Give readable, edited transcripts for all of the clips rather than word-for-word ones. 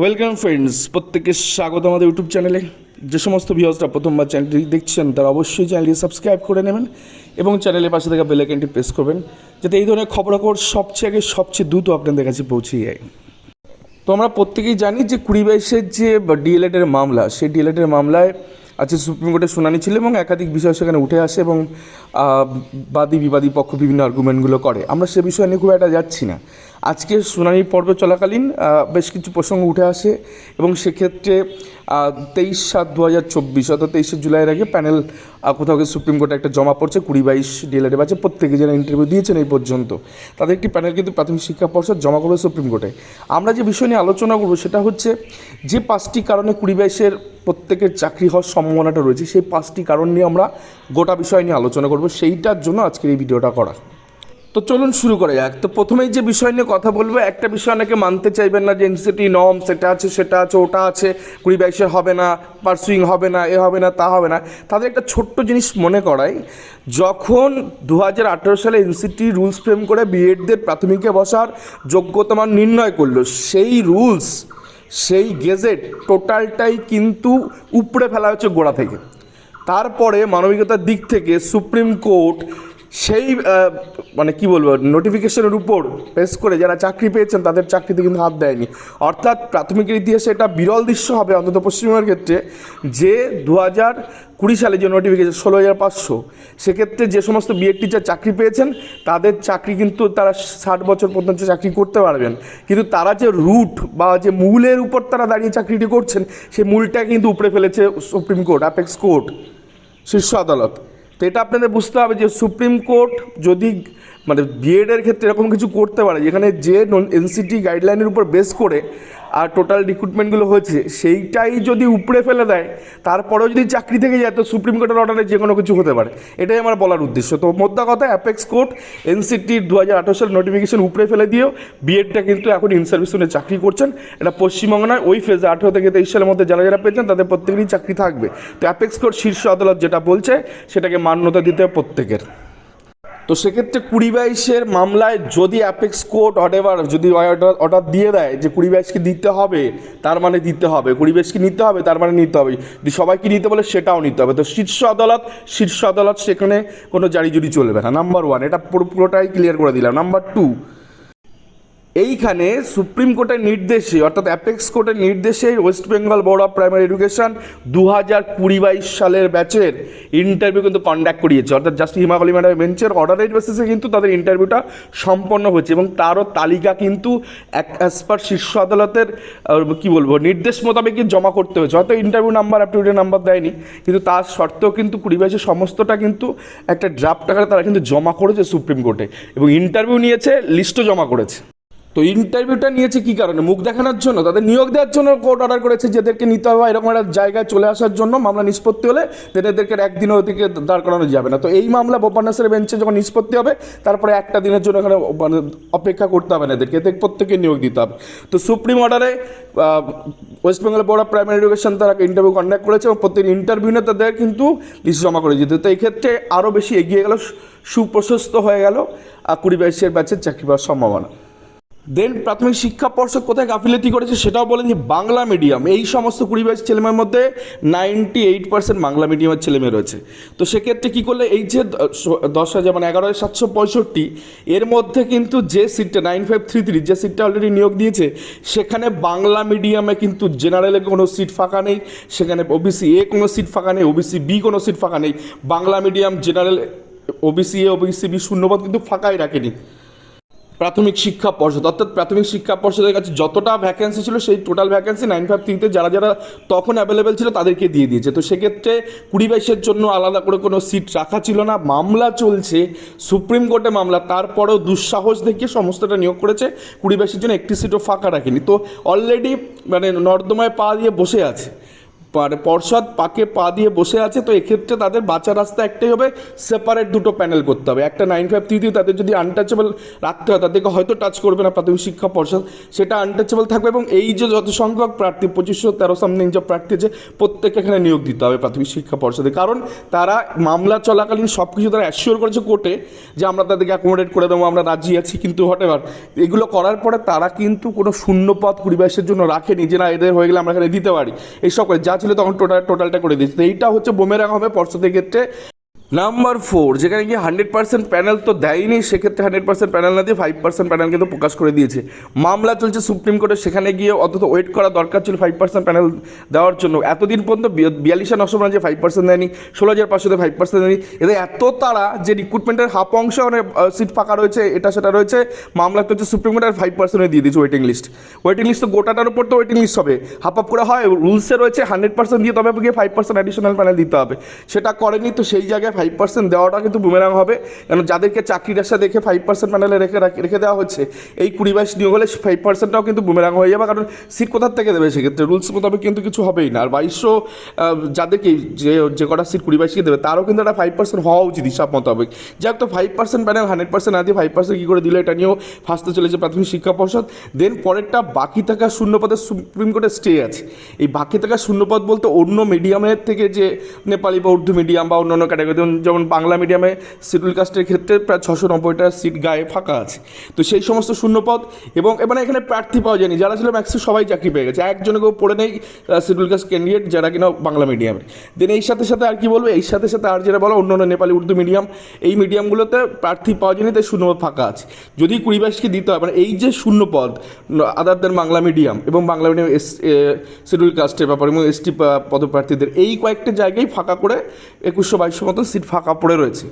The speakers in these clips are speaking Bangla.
ওয়েলকাম ফ্রেন্ডস, প্রত্যেককে স্বাগত আমাদের ইউটিউব চ্যানেলে। যে সমস্ত ভিউয়ার্সরা প্রথমবার চ্যানেলটি দেখছেন তারা অবশ্যই চ্যানেলটি সাবস্ক্রাইব করে নেবেন এবং চ্যানেলের পাশে থাকা বেল আইকনটি প্রেস করবেন, যাতে এই ধরনের খবরাখবর সবচেয়ে দ্রুত আপনাদের কাছে পৌঁছে যায়। তো আমরা প্রত্যেকেই জানি যে 2022-এর যে ডিএলএডের মামলা, সেই ডিএলএডের মামলায় আজকে সুপ্রিম কোর্টে শুনানি ছিল এবং একাধিক বিষয় সেখানে উঠে আসে এবং বাদী বিবাদী পক্ষ বিভিন্ন আর্গুমেন্টগুলো করে। আমরা সে বিষয় নিয়ে খুব একটা যাচ্ছি না। আজকে শুনানির পর্ব চলাকালীন বেশ কিছু প্রসঙ্গ উঠে আসে এবং সেক্ষেত্রে 23/7/2024 অর্থাৎ 23শে জুলাইয়ের আগে প্যানেল কোথাও সুপ্রিম কোর্টে একটা জমা পড়ছে 2022 ডিএলএডের বাচ্চা প্রত্যেকে যারা ইন্টারভিউ দিয়েছেন এই পর্যন্ত, তাদের একটি প্যানেল কিন্তু প্রাথমিক শিক্ষা পর্ষদ জমা করবে সুপ্রিম কোর্টে। আমরা যে বিষয় নিয়ে আলোচনা করবো সেটা হচ্ছে যে 5টি কারণে 2022-এর প্রত্যেকের চাকরি হওয়ার সম্ভাবনাটা রয়েছে, সেই 5টি কারণ নিয়ে আমরা গোটা বিষয় নিয়ে আলোচনা করবো, সেইটার জন্য আজকের এই ভিডিওটা করা। তো চলুন শুরু করা যাক। তো প্রথমেই যে বিষয় নিয়ে কথা বলবো, একটা বিষয় অনেকে মানতে চাইবেন না যে এনসিটি নর্ম সেটা আছে সেটা আছে ওটা আছে, 2022-এর হবে না, পার্সুইং হবে না, এ হবে না তা হবে না। তাদের একটা ছোট্ট জিনিস মনে করাই, যখন 2018 সালে এনসিটি রুলস ফ্রেম করে বিএডদের প্রাথমিকে বসার যোগ্যতা মান নির্ণয় করলো, সেই রুলস সেই গেজেট টোটালটাই কিন্তু উপড়ে ফেলা হচ্ছে গোড়া থেকে। তারপরে মানবিকতার দিক থেকে সুপ্রিম কোর্ট সেই কি বলবো নোটিফিকেশনের উপর বেস করে যারা চাকরি পেয়েছেন তাদের চাকরিতে কিন্তু হাত দেয়নি। অর্থাৎ প্রাথমিকের ইতিহাসে এটা বিরল দৃশ্য হবে অন্তত পশ্চিমবঙ্গের ক্ষেত্রে, যে 2020 সালে যে নোটিফিকেশন 16,500, সেক্ষেত্রে যে সমস্ত বিএড টিচার চাকরি পেয়েছেন তাদের চাকরি কিন্তু তারা 60 বছর পর্যন্ত চাকরি করতে পারবেন, কিন্তু তারা যে রুট বা যে মূলের উপর তারা দাঁড়িয়ে চাকরিটি করছেন সেই মূলটা কিন্তু উপড়ে ফেলেছে সুপ্রিম কোর্ট, অ্যাপেক্স কোর্ট, শীর্ষ আদালত। তো এটা আপনাদের বুঝতে হবে যে সুপ্রিম কোর্ট যদি বিএডের ক্ষেত্রে এরকম কিছু করতে পারে যেখানে যে এনসিটি গাইডলাইনের উপর বেস করে আর টোটাল রিক্রুটমেন্টগুলো হয়েছে সেইটাই যদি উপড়ে ফেলে দেয়, তারপরেও যদি চাকরি থেকে যায়, তো সুপ্রিম কোর্টের অর্ডারে যে কোনো কিছু হতে পারে। এটাই আমার বলার উদ্দেশ্য। তো মোদ্দা কথা, অ্যাপেক্স কোর্ট এনসিটির 2018 সালের নোটিফিকেশন উপড়ে ফেলে দিয়েও বিএডটা কিন্তু এখন ইন সার্ভিস জোনে চাকরি করছেন। এটা পশ্চিমবঙ্গ নয়, ওই ফেজে 18 থেকে 23 সালের মধ্যে যারা যারা পেয়েছেন তাদের প্রত্যেকেরই চাকরি থাকবে। তো অ্যাপেক্স কোর্ট শীর্ষ আদালত যেটা বলছে সেটাকে মান্যতা দিতে হবে প্রত্যেকের। তো সেক্ষেত্রে 2022-এর মামলায় যদি অ্যাপেক্স কোর্ট যদি অর্ডার দিয়ে দেয় যে 2022-কে দিতে হবে, তার মানে দিতে হবে, 2022-কে নিতে হবে তার মানে নিতে হবে, যদি সবাইকে নিতে বলে সেটাও নিতে হবে। তো শীর্ষ আদালত সেখানে কোনো জারিজুরি চলবে না, নাম্বার 1। এটা পুরোটাই ক্লিয়ার করে দিলাম। নাম্বার 2, এইখানে সুপ্রিম কোর্টের নির্দেশে অর্থাৎ অ্যাপেক্স কোর্টের নির্দেশে West Bengal board of primary education 2020-22 সালের ব্যাচের ইন্টারভিউ কিন্তু কন্ডাক্ট করিয়েছে, অর্থাৎ জাস্টিস হিমাকলি ম্যাডামের বেঞ্চের অর্ডারের বেসিসে কিন্তু তাদের ইন্টারভিউটা সম্পন্ন হয়েছে এবং তারও তালিকা কিন্তু অ্যাজ পার শীর্ষ আদালতের নির্দেশ মোতাবেকই জমা করতে হয়েছে। হয়তো ইন্টারভিউ নাম্বার অ্যাপটিটিউড নাম্বার দেয়নি, কিন্তু তার সত্ত্বেও কিন্তু 2022-এর সমস্তটা কিন্তু একটা ড্রাফট আকারে তারা কিন্তু জমা করেছে সুপ্রিম কোর্টে এবং ইন্টারভিউ নিয়েছে, লিস্টও জমা করেছে। তো ইন্টারভিউটা নিয়েছে কী কারণে? মুখ দেখানোর জন্য, তাদের নিয়োগ দেওয়ার জন্য কোর্ট অর্ডার করেছে যেদেরকে নিতে হবে এরকম একটা জায়গায় চলে আসার জন্য। মামলা নিষ্পত্তি হলে এদেরকে একদিনও ওদিকে দাঁড় করানো যাবে না। তো এই মামলা বোপান্নাসের বেঞ্চে যখন নিষ্পত্তি হবে তারপরে একটা দিনের জন্য এখানে অপেক্ষা করতে হবে না, এদেরকে প্রত্যেকে নিয়োগ দিতে হবে। তো সুপ্রিম অর্ডারে West Bengal board of primary education তারা ইন্টারভিউ কন্ডাক্ট করেছে এবং প্রত্যেক ইন্টারভিউ নিয়ে তাদের কিন্তু লিস্ট জমা করে দিতে। তো এই ক্ষেত্রে আরও বেশি এগিয়ে গেল, সুপ্রশস্ত হয়ে গেল 2022-এর ব্যাচের চাকরি পাওয়ার সম্ভাবনা। দেন প্রাথমিক শিক্ষা পর্ষদ কোথায় গাফিলতি করেছে সেটাও বলেন যে বাংলা মিডিয়াম, এই সমস্ত 2022 ছেলেমেয়ের মধ্যে 98% বাংলা মিডিয়ামের ছেলেমেয়ে রয়েছে। তো সেক্ষেত্রে কী করলে, এই যে 11,765 এর মধ্যে কিন্তু যে সিটটা 9533 যে সিটটা অলরেডি নিয়োগ দিয়েছে, সেখানে বাংলা মিডিয়ামে কিন্তু জেনারেলে কোনো সিট ফাঁকা নেই, সেখানে ওবিসি এ কোনো সিট ফাঁকা নেই, ওবিসি বি কোনো সিট ফাঁকা নেই। Bangla medium general OBC A OBC B শূন্যপদ কিন্তু ফাঁকাই রাখেনি প্রাথমিক শিক্ষা পর্ষদ। অর্থাৎ প্রাথমিক শিক্ষা পর্ষদের কাছে যতটা ভ্যাকেন্সি ছিল সেই টোটাল ভ্যাকেন্সি 953-তে যারা যারা তখন অ্যাভেলেবেল ছিল তাদেরকে দিয়ে দিয়েছে। তো সেক্ষেত্রে 2022-এর জন্য আলাদা করে কোনো সিট রাখা ছিল না। মামলা চলছে, সুপ্রিম কোর্টে মামলা, তারপরেও দুঃসাহস দেখিয়ে সমস্তটা নিয়োগ করেছে, 2022-এর জন্য একটি সিটও ফাঁকা রাখেনি। তো অলরেডি নর্দমায় পা দিয়ে বসে আছে। পর্ষদ পাকে পা দিয়ে বসে আছে, তো এক্ষেত্রে তাদের বাঁচার রাস্তা একটাই হবে, সেপারেট দুটো প্যানেল করতে হবে। একটা 953 তাদের যদি আনটাচেবল রাখতে হয়, তাদেরকে হয়তো টাচ করবে না প্রাথমিক শিক্ষা পর্ষদ, সেটা আনটাচেবল থাকবে। এবং এই যে যত সংখ্যক প্রার্থী 2513 সামথিং যে প্রার্থী আছে, প্রত্যেককে এখানে নিয়োগ দিতে হবে প্রাথমিক শিক্ষা পর্ষদে, কারণ তারা মামলা চলাকালীন সব কিছু তারা অ্যাসিওর করেছে কোর্টে যে আমরা তাদেরকে অ্যাকোমোডেট করে দেবো, আমরা রাজি আছি। কিন্তু হটেভার এগুলো করার পরে তারা কিন্তু কোনো শূন্য পদ 2022-এর জন্য রাখেনি যে না এদের হয়ে গেলে আমরা এখানে দিতে পারি। এইসব করে যা ছিল তখন টোটালটা করে দিয়েছে। তো এইটা হচ্ছে বুমেরাং হবে পর্ষদের ক্ষেত্রে। নাম্বার 4, যেখানে কি 100% প্যানেল তো দেয়নি, সেক্ষেত্রে 100% প্যানেল না দিয়ে 5% প্যানেল কিন্তু প্রকাশ করে দিয়েছে। মামলা চলছে সুপ্রিম কোর্টে, সেখানে গিয়ে অন্তত ওয়েট করা দরকার ছিল 5% প্যানেল দেওয়ার জন্য। এতদিন পর্যন্ত 42 যে 5% দেয়নি, 16,500-তে 5% দেয়নি। এদের এত তারা যে রিক্রুটমেন্টের হাফ অংশ মানে সিট ফাঁকা রয়েছে, এটা সেটা রয়েছে, মামলা চলছে সুপ্রিম কোর্টের 5% দিয়ে দিয়েছে ওয়েটিং লিস্ট। ওয়েটিং লিস্ট তো গোটাটার উপর তো ওয়েটিং লিস্ট হবে, হাফ আপ করে হয়। রুলসে রয়েছে 100% দিয়ে তবে গিয়ে 5% অ্যাডিশনাল প্যানেল দিতে হবে, সেটা করেনি। তো সেই জায়গায় 5% দেওয়াটা কিন্তু বুমেরাং হবে, কারণ যাদেরকে চাকরির আশা দেখে 5% প্যানেলে রেখে দেওয়া হচ্ছে, এই 2022 নিয়োগ হলে 5%টাও কিন্তু বুমেরাং হয়ে যাবে। কারণ সিট কোথার থেকে দেবে, সেক্ষেত্রে রুলস মোতাবেক কিন্তু কিছু হবেই না। আর 2200 যাদেরকে যে কটা সিট 2022-কে দেবে, তারও কিন্তু একটা 5% হওয়া উচিত হিসাব মোতাবেক। যাক, তো 5% প্যানেল 100% না দিয়ে 5% কী করে দিলে, এটা নিয়েও ফার্স্টে চলেছে প্রাথমিক শিক্ষা পর্ষদ। দেন পরেরটা বাকি থাকা শূন্যপদের সুপ্রিম কোর্টে স্টে আছে। এই বাকি থাকা শূন্যপদ বলতে অন্য মিডিয়ামের থেকে যে নেপালি বা উর্দু মিডিয়াম বা অন্যান্য ক্যাটাগরি, যেমন বাংলা মিডিয়ামে শিডিউল কাস্টের ক্ষেত্রে প্রায় 690টা সিট গায়ে ফাঁকা আছে। তো সেই সমস্ত শূন্যপদ এবং মানে এখানে প্রার্থী পাওয়া যায়নি, যারা ছিল ম্যাক্সিমাম সবাই চাকরি পেয়ে গেছে, একজনে কেউ পড়ে নেই শিডিউল কাস্ট ক্যান্ডিডেট যারা কিনা বাংলা মিডিয়ামের। দেন এই সাথে সাথে আর কি বলবো, এই সাথে সাথে আর যেটা বলো অন্য নেপালি উর্দু মিডিয়াম, এই মিডিয়ামগুলোতে প্রার্থী পাওয়া যায়নি, তাই শূন্যপদ ফাঁকা আছে। যদি 2022-কে দিতে হয়, মানে এই যে শূন্যপদ আদার দেন বাংলা মিডিয়াম এবং বাংলা মিডিয়াম শিডিউল কাস্টের ব্যাপার এবং এসটি পদপ্রার্থীদের, এই কয়েকটা জায়গায় ফাঁকা করে 2100-2200 মতন সিট ফাঁকা পড়ে রয়েছে।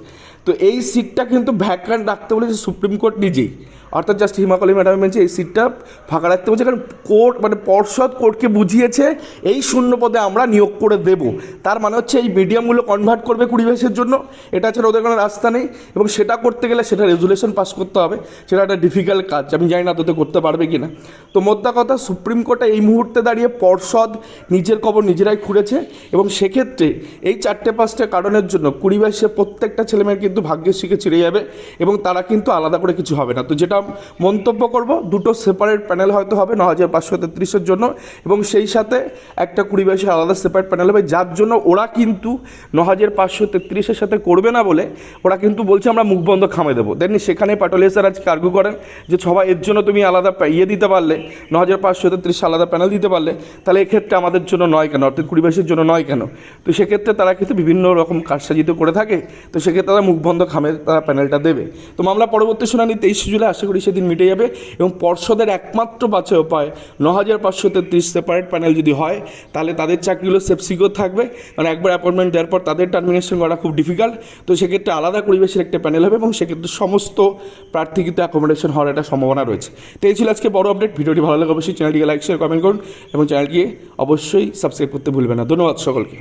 তো এই সিটটা কিন্তু ভ্যাকান্ট রাখতে বলেছে সুপ্রিম কোর্ট নিজেই, অর্থাৎ জাস্ট হিমাকলি ম্যাডাম বলছে এই সিটটা ফাঁকা রাখতে বলছে, কারণ কোর্ট মানে পর্ষদ কোর্টকে বুঝিয়েছে এই শূন্য পদে আমরা নিয়োগ করে দেব। তার মানে হচ্ছে এই মিডিয়ামগুলো কনভার্ট করবে 2022-এর জন্য, এটা ছাড়া ওদের কোনো রাস্তা নেই। এবং সেটা করতে গেলে সেটা রেজুলেশন পাস করতে হবে, সেটা একটা ডিফিকাল্ট কাজ, আমি জানি না তোতে করতে পারবে কি না। তো মোদ্দা কথা, সুপ্রিম কোর্টে এই মুহূর্তে দাঁড়িয়ে পর্ষদ নিজের কবর নিজেরাই খুঁড়েছে। এবং সেক্ষেত্রে এই 4-5টা কারণের জন্য 2022-এ প্রত্যেকটা ছেলেমেয়ের কিন্তু ভাগ্যের শিখে ছিঁড়ে যাবে এবং তারা কিন্তু আলাদা করে কিছু হবে না। তো যেটা মন্তব্য করব, দুটো সেপারেট প্যানেল হয়তো হবে 9533-এর জন্য, এবং সেই সাথে একটা 2022-এ আলাদা সেপারেট প্যানেল হবে, যার জন্য ওরা কিন্তু 9533-এর সাথে করবে না বলে ওরা কিন্তু বলছে আমরা মুখ বন্ধ খামে দেবো। দেন সেখানে পাটোলিয়া স্যার আজকে আর্গু করেন যে সবাই এর জন্য তুমি আলাদা দিতে পারলে, 9533 আলাদা প্যানেল দিতে পারলে, তাহলে এক্ষেত্রে আমাদের জন্য নয় কেন, অর্থাৎ 2022-এর জন্য নয় কেন। তো সেক্ষেত্রে তারা কিন্তু বিভিন্ন রকম কারসাজিত করে থাকে, তো সেক্ষেত্রে তারা মুখ বন্ধ খামে তারা প্যানেলটা দেবে। তো মামলা পরবর্তী শুনানি 23 জুলাই, আশা করি সেদিন মিটে যাবে। এবং পর্ষদের একমাত্র বাছাই উপায় 9533 সেপারেট প্যানেল যদি হয়, তাহলে তাদের চাকরিগুলো সেফ সিকিউর থাকবে, কারণ একবার অ্যাপয়েন্টমেন্ট দেওয়ার পর তাদের টার্মিনেশন করা খুব ডিফিকাল্ট। তো সেক্ষেত্রে আলাদা 2022-এর একটা প্যানেল হবে এবং সেক্ষেত্রে সমস্ত প্রার্থী কিন্তু অ্যাকোমোডেশন হওয়ার একটা সম্ভাবনা রয়েছে। তো এই ছিল আজকে বড় আপডেট। ভিডিওটি ভালো লাগে অবশ্যই চ্যানেলটিকে লাইক শেয়ার কমেন্ট করুন এবং চ্যানেলটিকে অবশ্যই সাবস্ক্রাইব করতে ভুলবেন না। ধন্যবাদ সকলকে।